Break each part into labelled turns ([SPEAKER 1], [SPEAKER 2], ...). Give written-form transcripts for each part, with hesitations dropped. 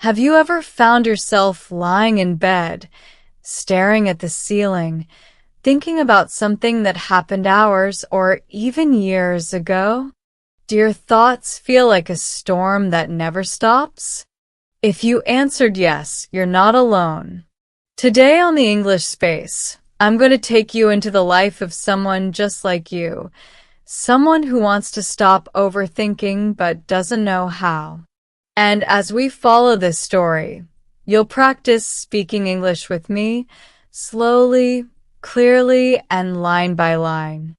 [SPEAKER 1] Have you ever found yourself lying in bed, staring at the ceiling, thinking about something that happened hours or even years ago? Do your thoughts feel like a storm that never stops? If you answered yes, you're not alone. Today on the English Space, I'm going to take you into the life of someone just like you, someone who wants to stop overthinking but doesn't know how. And as we follow this story, you'll practice speaking English with me, slowly, clearly, and line by line.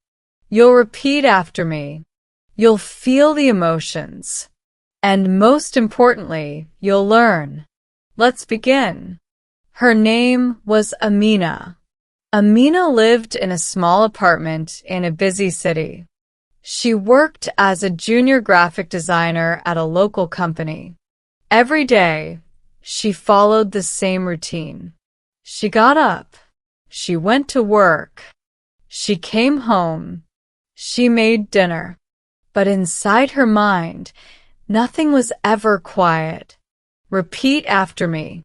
[SPEAKER 1] You'll repeat after me. You'll feel the emotions. And most importantly, you'll learn. Let's begin. Her name was Amina. Amina lived in a small apartment in a busy city. She worked as a junior graphic designer at a local company. Every day, she followed the same routine. She got up. She went to work. She came home. She made dinner. But inside her mind, nothing was ever quiet. Repeat after me.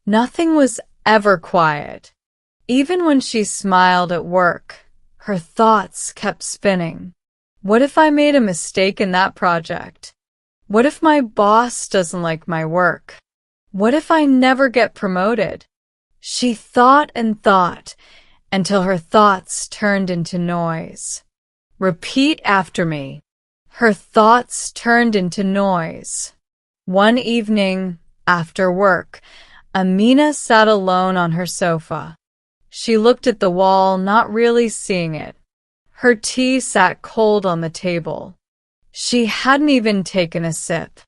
[SPEAKER 1] Nothing was ever quiet. Even when she smiled at work, her thoughts kept spinning. What if I made a mistake in that project? What if my boss doesn't like my work? What if I never get promoted? She thought and thought until her thoughts turned into noise. Repeat after me. Her thoughts turned into noise. One evening, after work, Amina sat alone on her sofa. She looked at the wall, not really seeing it. Her tea sat cold on the table. She hadn't even taken a sip.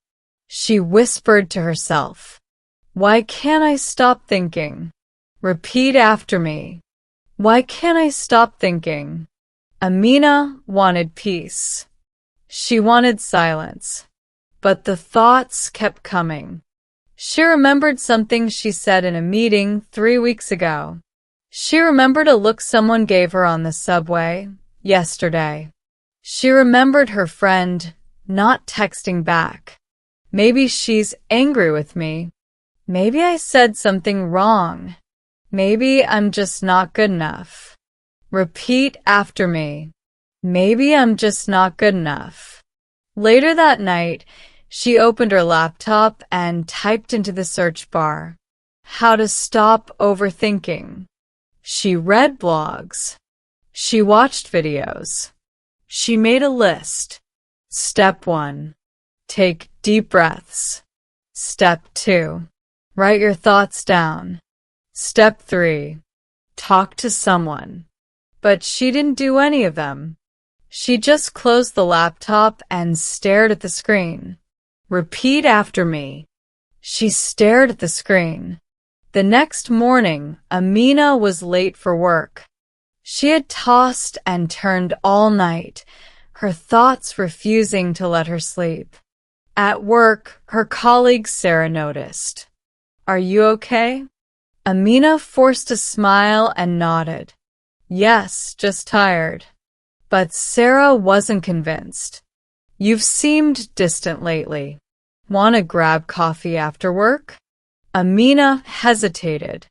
[SPEAKER 1] She whispered to herself, "Why can't I stop thinking?" Repeat after me. Why can't I stop thinking? Amina wanted peace. She wanted silence. But the thoughts kept coming. She remembered something she said in a meeting 3 weeks ago. She remembered a look someone gave her on the subway yesterday. She remembered her friend not texting back. Maybe she's angry with me. Maybe I said something wrong. Maybe I'm just not good enough. Repeat after me. Maybe I'm just not good enough. Later that night, she opened her laptop and typed into the search bar, "How to stop overthinking." She read blogs. She watched videos. She made a list. Step 1. Take deep breaths. Step 2. Write your thoughts down. Step 3. Talk to someone. But she didn't do any of them. She just closed the laptop and stared at the screen. Repeat after me. She stared at the screen. The next morning, Amina was late for work. She had tossed and turned all night, her thoughts refusing to let her sleep. At work, her colleague Sarah noticed. "Are you okay?" Amina forced a smile and nodded. "Yes, just tired." But Sarah wasn't convinced. "You've seemed distant lately. Want to grab coffee after work?" Amina hesitated.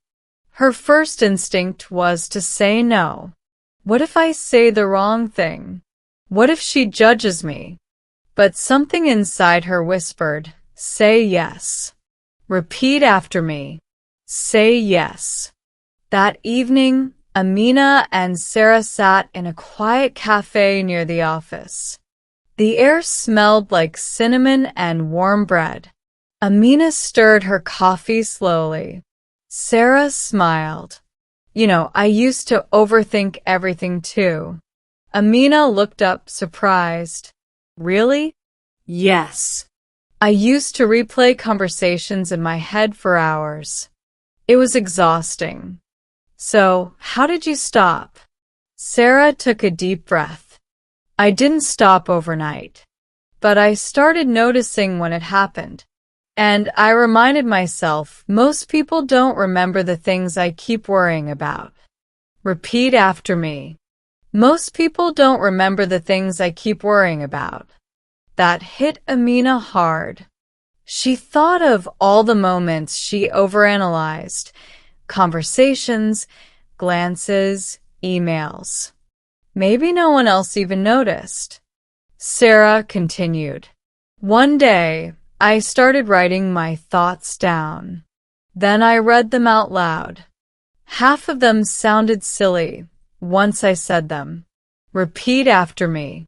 [SPEAKER 1] Her first instinct was to say no. What if I say the wrong thing? What if she judges me? But something inside her whispered, "Say yes." Repeat after me. Say yes. That evening, Amina and Sarah sat in a quiet cafe near the office. The air smelled like cinnamon and warm bread. Amina stirred her coffee slowly. Sarah smiled. I used to overthink everything too." Amina looked up surprised. "Really?" "Yes. I used to replay conversations in my head for hours. It was exhausting." "So, how did you stop?" Sarah took a deep breath. "I didn't stop overnight. But I started noticing when it happened. And I reminded myself, most people don't remember the things I keep worrying about." Repeat after me. Most people don't remember the things I keep worrying about. That hit Amina hard. She thought of all the moments she overanalyzed, conversations, glances, emails. Maybe no one else even noticed. Sarah continued. One day, I started writing my thoughts down. Then I read them out loud. Half of them sounded silly once I said them. Repeat after me.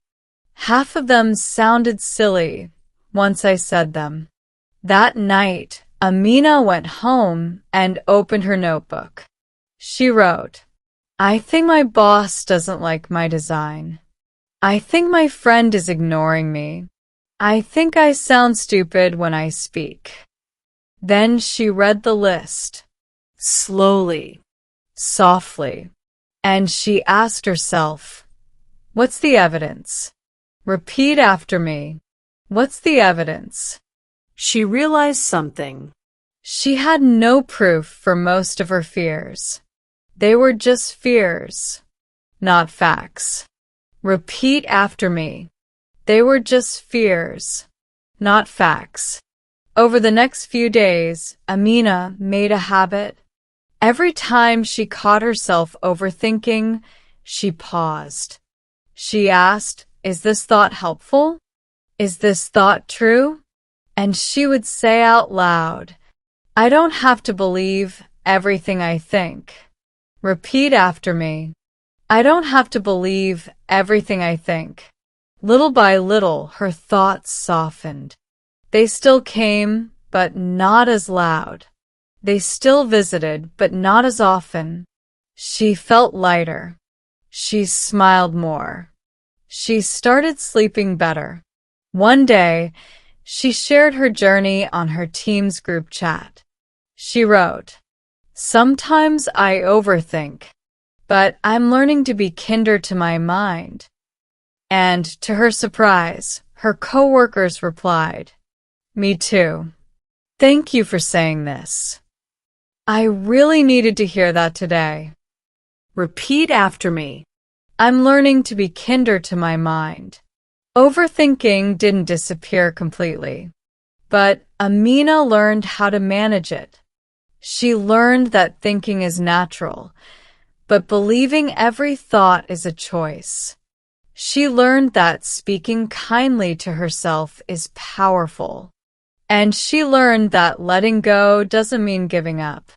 [SPEAKER 1] Half of them sounded silly once I said them. That night, Amina went home and opened her notebook. She wrote, I think my boss doesn't like my design. I think my friend is ignoring me. I think I sound stupid when I speak. Then she read the list, slowly, softly, and she asked herself, what's the evidence? Repeat after me. What's the evidence?
[SPEAKER 2] She realized something.
[SPEAKER 1] She had no proof for most of her fears. They were just fears, not facts. Repeat after me. They were just fears, not facts. Over the next few days, Amina made a habit. Every time she caught herself overthinking, she paused. She asked, is this thought helpful? Is this thought true? And she would say out loud, I don't have to believe everything I think. Repeat after me. I don't have to believe everything I think. Little by little, her thoughts softened. They still came, but not as loud. They still visited, but not as often. She felt lighter. She smiled more. She started sleeping better. One day, she shared her journey on her team's group chat. She wrote, sometimes I overthink, but I'm learning to be kinder to my mind. And to her surprise, her coworkers replied, me too. Thank you for saying this. I really needed to hear that today.
[SPEAKER 2] Repeat after me.
[SPEAKER 1] I'm learning to be kinder to my mind. Overthinking didn't disappear completely, but Amina learned how to manage it. She learned that thinking is natural, but believing every thought is a choice. She learned that speaking kindly to herself is powerful. And she learned that letting go doesn't mean giving up.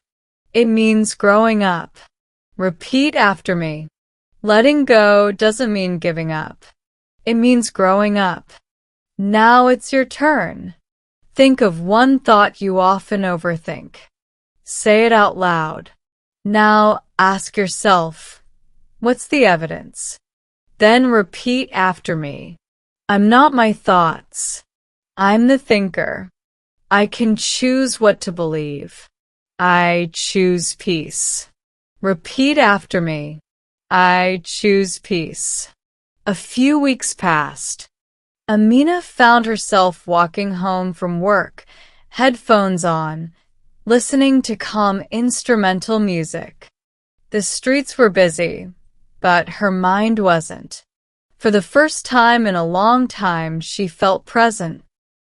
[SPEAKER 1] It means growing up. Repeat after me. Letting go doesn't mean giving up. It means growing up. Now it's your turn. Think of one thought you often overthink. Say it out loud. Now ask yourself, what's the evidence? Then repeat after me. I'm not my thoughts. I'm the thinker. I can choose what to believe. I choose peace. Repeat after me. I choose peace. A few weeks passed. Amina found herself walking home from work, headphones on, listening to calm instrumental music. The streets were busy, but her mind wasn't. For the first time in a long time, she felt present.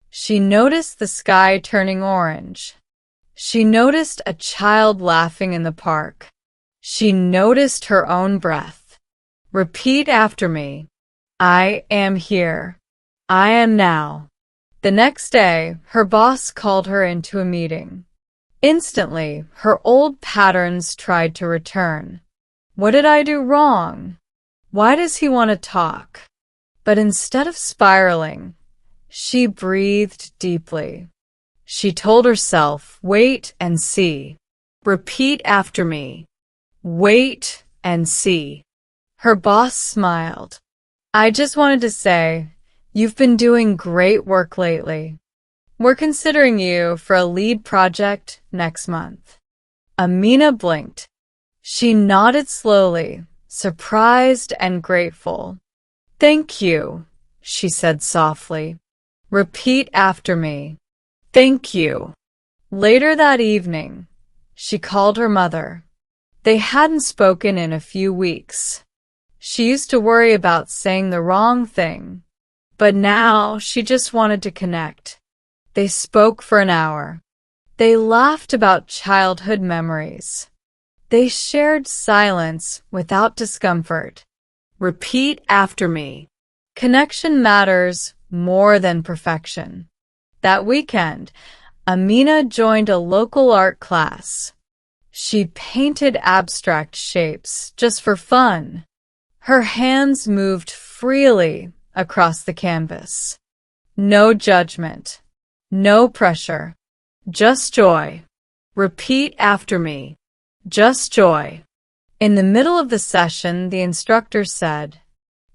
[SPEAKER 1] She noticed the sky turning orange. She noticed a child laughing in the park. She noticed her own breath. Repeat after me. I am here. I am now. The next day, her boss called her into a meeting. Instantly, her old patterns tried to return. What did I do wrong? Why does he want to talk? But instead of spiraling, she breathed deeply. She told herself, wait and see. Repeat after me. Wait and see. Her boss smiled. I just wanted to say, you've been doing great work lately. We're considering you for a lead project next month. Amina blinked. She nodded slowly, surprised and grateful. Thank you, she said softly. Repeat after me. Thank you. Later that evening, she called her mother. They hadn't spoken in a few weeks. She used to worry about saying the wrong thing, but now she just wanted to connect. They spoke for an hour. They laughed about childhood memories. They shared silence without discomfort.
[SPEAKER 2] Repeat after me.
[SPEAKER 1] Connection matters more than perfection. That weekend, Amina joined a local art class. She painted abstract shapes just for fun. Her hands moved freely across the canvas. No judgment, no pressure, just joy.
[SPEAKER 2] Repeat after me. Just joy.
[SPEAKER 1] In the middle of the session, the instructor said,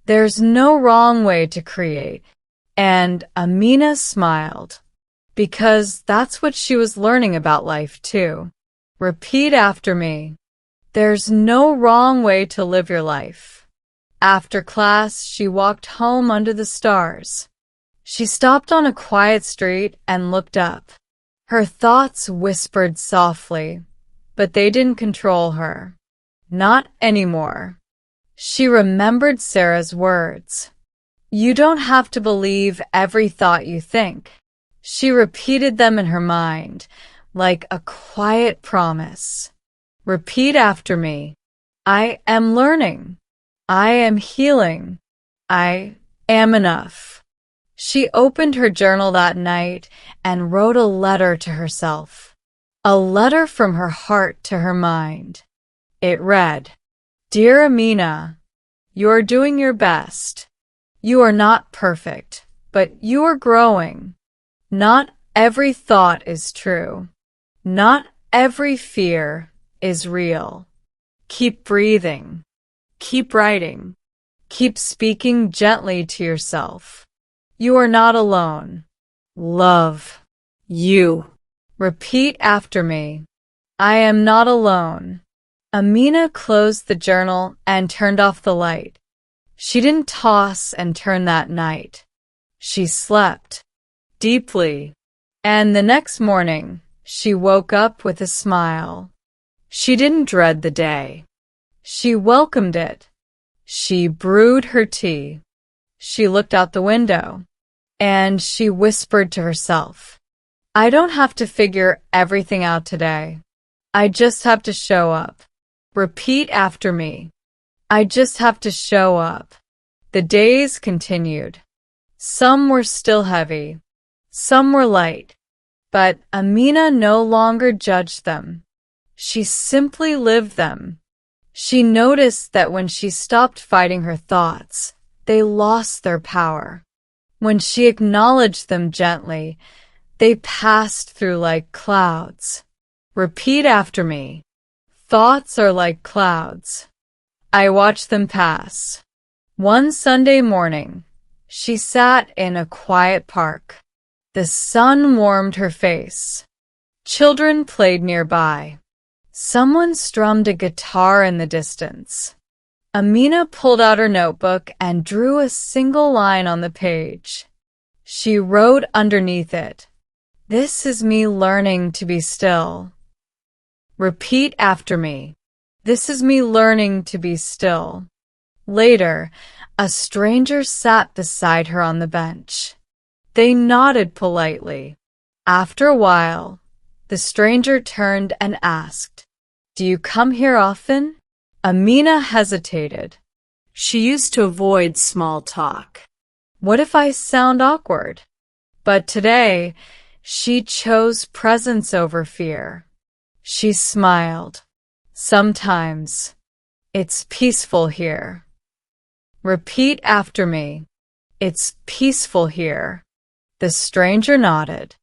[SPEAKER 1] "There's no wrong way to create." And Amina smiled, because that's what she was learning about life too. Repeat after me. There's no wrong way to live your life. After class, she walked home under the stars. She stopped on a quiet street and looked up. Her thoughts whispered softly, but they didn't control her. Not anymore. She remembered Sarah's words. You don't have to believe every thought you think. She repeated them in her mind, like a quiet promise. Repeat after me. I am learning. I am healing. I am enough. She opened her journal that night and wrote a letter to herself. A letter from her heart to her mind. It read, Dear Amina, you are doing your best. You are not perfect, but you are growing. Not every thought is true. Not every fear is real. Keep breathing. Keep writing. Keep speaking gently to yourself. You are not alone. Love you. Repeat after me. I am not alone. Amina closed the journal and turned off the light. She didn't toss and turn that night. She slept deeply. And the next morning, she woke up with a smile. She didn't dread the day. She welcomed it. She brewed her tea. She looked out the window. And she whispered to herself, I don't have to figure everything out today. I just have to show up. Repeat after me. I just have to show up. The days continued. Some were still heavy. Some were light. But Amina no longer judged them. She simply lived them. She noticed that when she stopped fighting her thoughts, they lost their power. When she acknowledged them gently, they passed through like clouds. Repeat after me. Thoughts are like clouds. I watch them pass. One Sunday morning, she sat in a quiet park. The sun warmed her face. Children played nearby. Someone strummed a guitar in the distance. Amina pulled out her notebook and drew a single line on the page. She wrote underneath it, This is me learning to be still. Repeat after me. This is me learning to be still. Later, a stranger sat beside her on the bench. They nodded politely. After a while, the stranger turned and asked, Do you come here often? Amina hesitated. She used to avoid small talk. What if I sound awkward? But today, she chose presence over fear. She smiled. Sometimes, it's peaceful here. Repeat after me. It's peaceful here. The stranger nodded.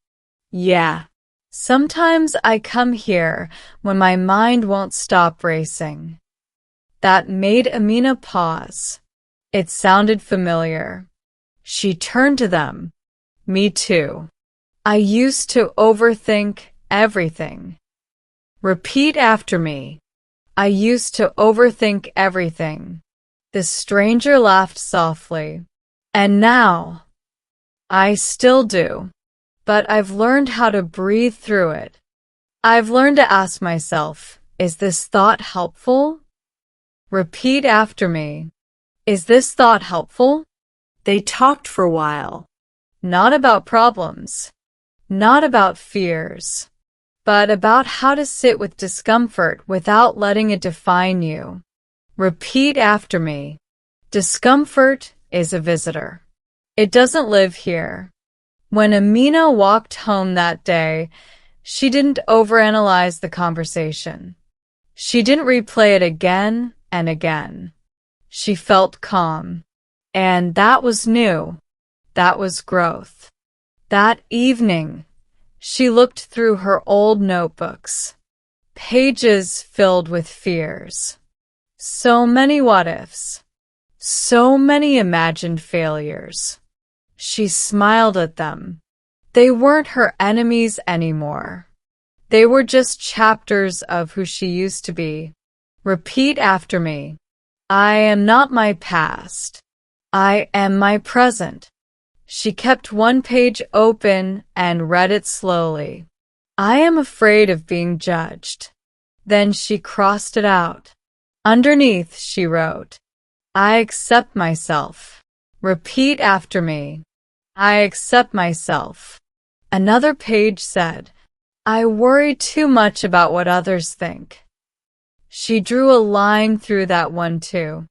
[SPEAKER 1] Yeah. Sometimes I come here when my mind won't stop racing. That made Amina pause. It sounded familiar. She turned to them. Me too. I used to overthink everything. Repeat after me. I used to overthink everything. The stranger laughed softly. And now, I still do. But I've learned how to breathe through it. I've learned to ask myself, is this thought helpful? Repeat after me. Is this thought helpful? They talked for a while. Not about problems. not about fears, but about how to sit with discomfort without letting it define you. Repeat after me. Discomfort is a visitor. It doesn't live here. When Amina walked home that day, she didn't overanalyze the conversation. She didn't replay it again and again. She felt calm. And that was new. That was growth. That evening, she looked through her old notebooks, pages filled with fears. So many what-ifs. So many imagined failures. She smiled at them. They weren't her enemies anymore. They were just chapters of who she used to be. Repeat after me. I am not my past. I am my present. She kept one page open and read it slowly. I am afraid of being judged. Then she crossed it out. Underneath, she wrote, I accept myself. Repeat after me. I accept myself. Another page said, I worry too much about what others think. She drew a line through that one too,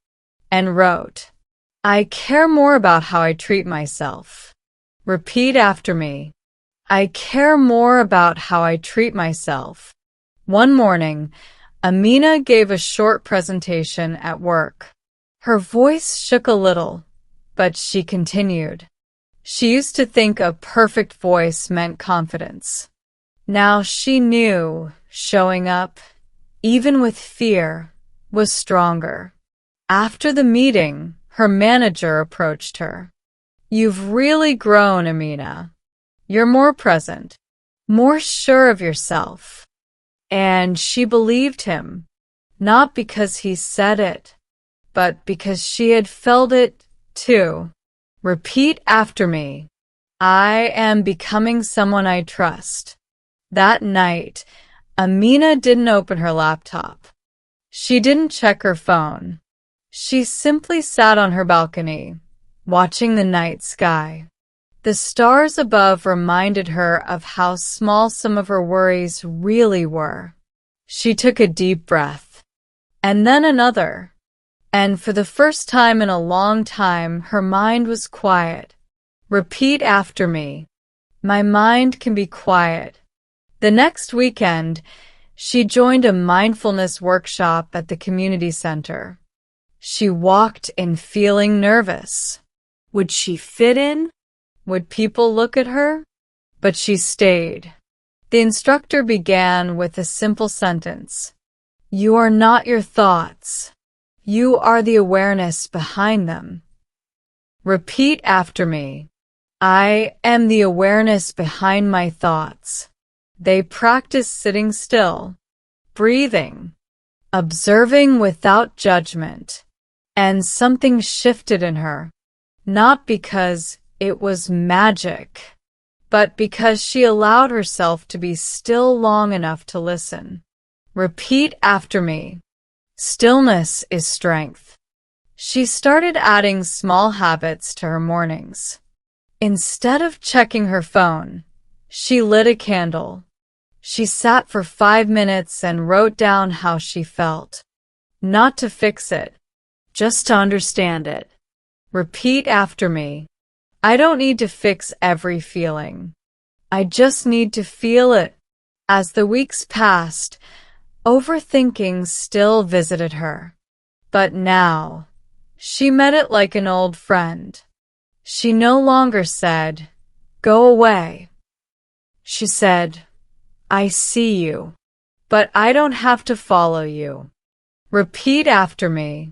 [SPEAKER 1] and wrote, I care more about how I treat myself. Repeat after me. I care more about how I treat myself. One morning, Amina gave a short presentation at work. Her voice shook a little, but she continued. She used to think a perfect voice meant confidence. Now she knew showing up, even with fear, was stronger. After the meeting, her manager approached her. You've really grown, Amina. You're more present, more sure of yourself. And she believed him, not because he said it, but because she had felt it too. Repeat after me. I am becoming someone I trust. That night, Amina didn't open her laptop. She didn't check her phone. She simply sat on her balcony, watching the night sky. The stars above reminded her of how small some of her worries really were. She took a deep breath, and then another. And for the first time in a long time, her mind was quiet. Repeat after me. My mind can be quiet. The next weekend, she joined a mindfulness workshop at the community center. She walked in feeling nervous. Would she fit in? Would people look at her? But she stayed. The instructor began with a simple sentence. You are not your thoughts. You are the awareness behind them. Repeat after me. I am the awareness behind my thoughts. They practiced sitting still, breathing, observing without judgment, and something shifted in her, not because it was magic, but because she allowed herself to be still long enough to listen. Repeat after me. Stillness is strength. She started adding small habits to her mornings. Instead of checking her phone, she lit a candle. She sat for 5 minutes and wrote down how she felt. Not to fix it, just to understand it. Repeat after me. I don't need to fix every feeling. I just need to feel it. As the weeks passed, overthinking still visited her. But now, she met it like an old friend. She no longer said, go away. She said, I see you, but I don't have to follow you. Repeat after me.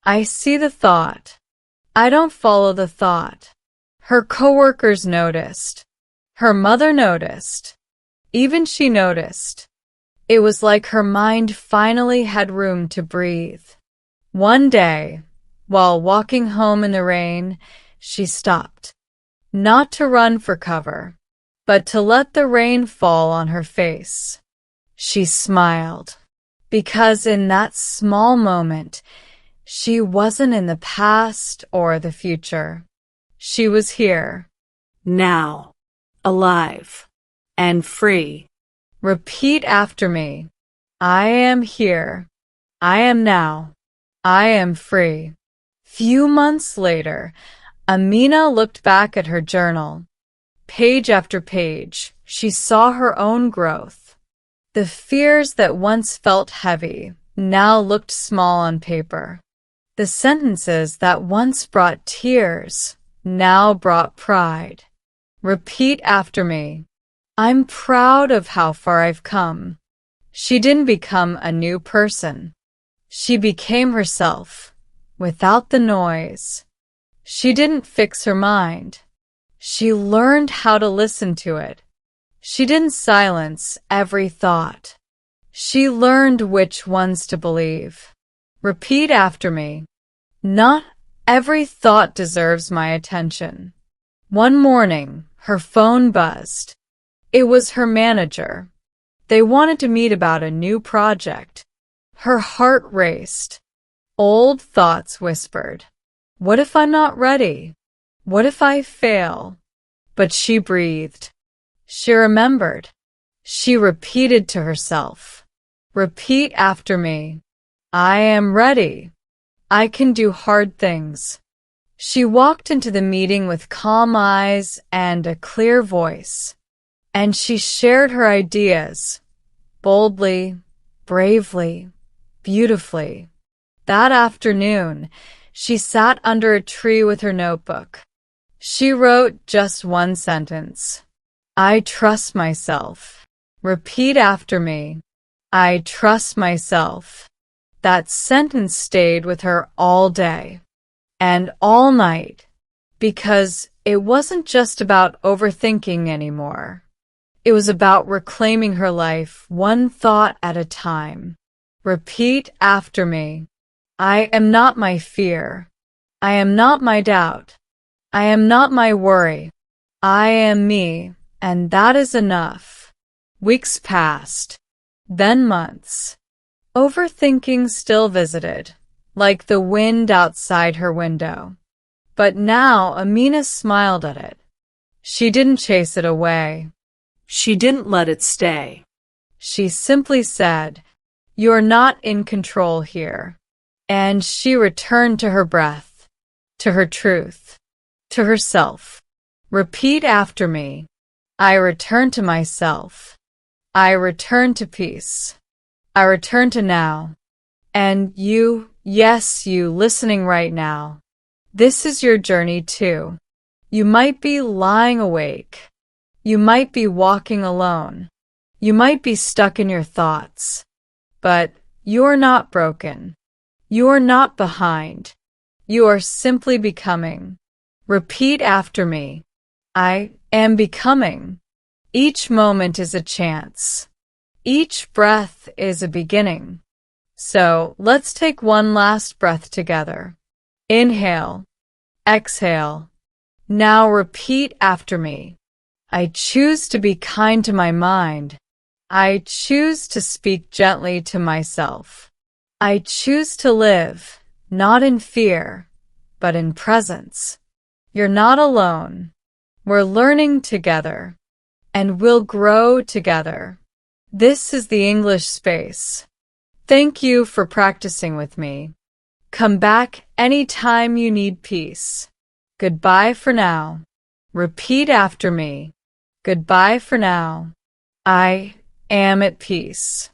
[SPEAKER 1] I see the thought. I don't follow the thought. Her coworkers noticed. Her mother noticed. Even she noticed. It was like her mind finally had room to breathe. One day, while walking home in the rain, she stopped. Not to run for cover, but to let the rain fall on her face. She smiled, because in that small moment, she wasn't in the past or the future. She was here, now, alive.
[SPEAKER 2] and free.
[SPEAKER 1] Repeat after me. I am here. I am now. I am free. Few months later, Amina looked back at her journal. Page after page, she saw her own growth. The fears that once felt heavy now looked small on paper. The sentences that once brought tears now brought pride. Repeat after me. I'm proud of how far I've come. She didn't become a new person. She became herself, without the noise. She didn't fix her mind. She learned how to listen to it. She didn't silence every thought. She learned which ones to believe. Repeat after me. Not every thought deserves my attention. One morning, her phone buzzed. It was her manager. They wanted to meet about a new project. Her heart raced. Old thoughts whispered, "What if I'm not ready? What if I fail?" But she breathed. She remembered. She repeated to herself, "Repeat after me. I am ready. I can do hard things." She walked into the meeting with calm eyes and a clear voice, and she shared her ideas, boldly, bravely, beautifully. That afternoon, she sat under a tree with her notebook. She wrote just one sentence. I trust myself. Repeat after me. I trust myself. That sentence stayed with her all day and all night, because it wasn't just about overthinking anymore. It was about reclaiming her life one thought at a time. Repeat after me. I am not my fear. I am not my doubt. I am not my worry. I am me, and that is enough. Weeks passed, then months. Overthinking still visited, like the wind outside her window. But now Amina smiled at it. She didn't chase it away.
[SPEAKER 2] She didn't let it stay.
[SPEAKER 1] She simply said, "You're not in control here." And she returned to her breath, to her truth, to herself. Repeat after me. I return to myself. I return to peace. I return to now. And you, yes, you listening right now. This is your journey too. You might be lying awake. You might be walking alone. You might be stuck in your thoughts. But you're not broken. You're not behind. You are simply becoming. Repeat after me. I am becoming. Each moment is a chance. Each breath is a beginning. So let's take one last breath together. Inhale. Exhale. Now repeat after me. I choose to be kind to my mind. I choose to speak gently to myself. I choose to live, not in fear, but in presence. You're not alone. We're learning together, and we'll grow together. This is the English space. Thank you for practicing with me. Come back anytime you need peace. Goodbye for now. Repeat after me. Goodbye for now. I am at peace.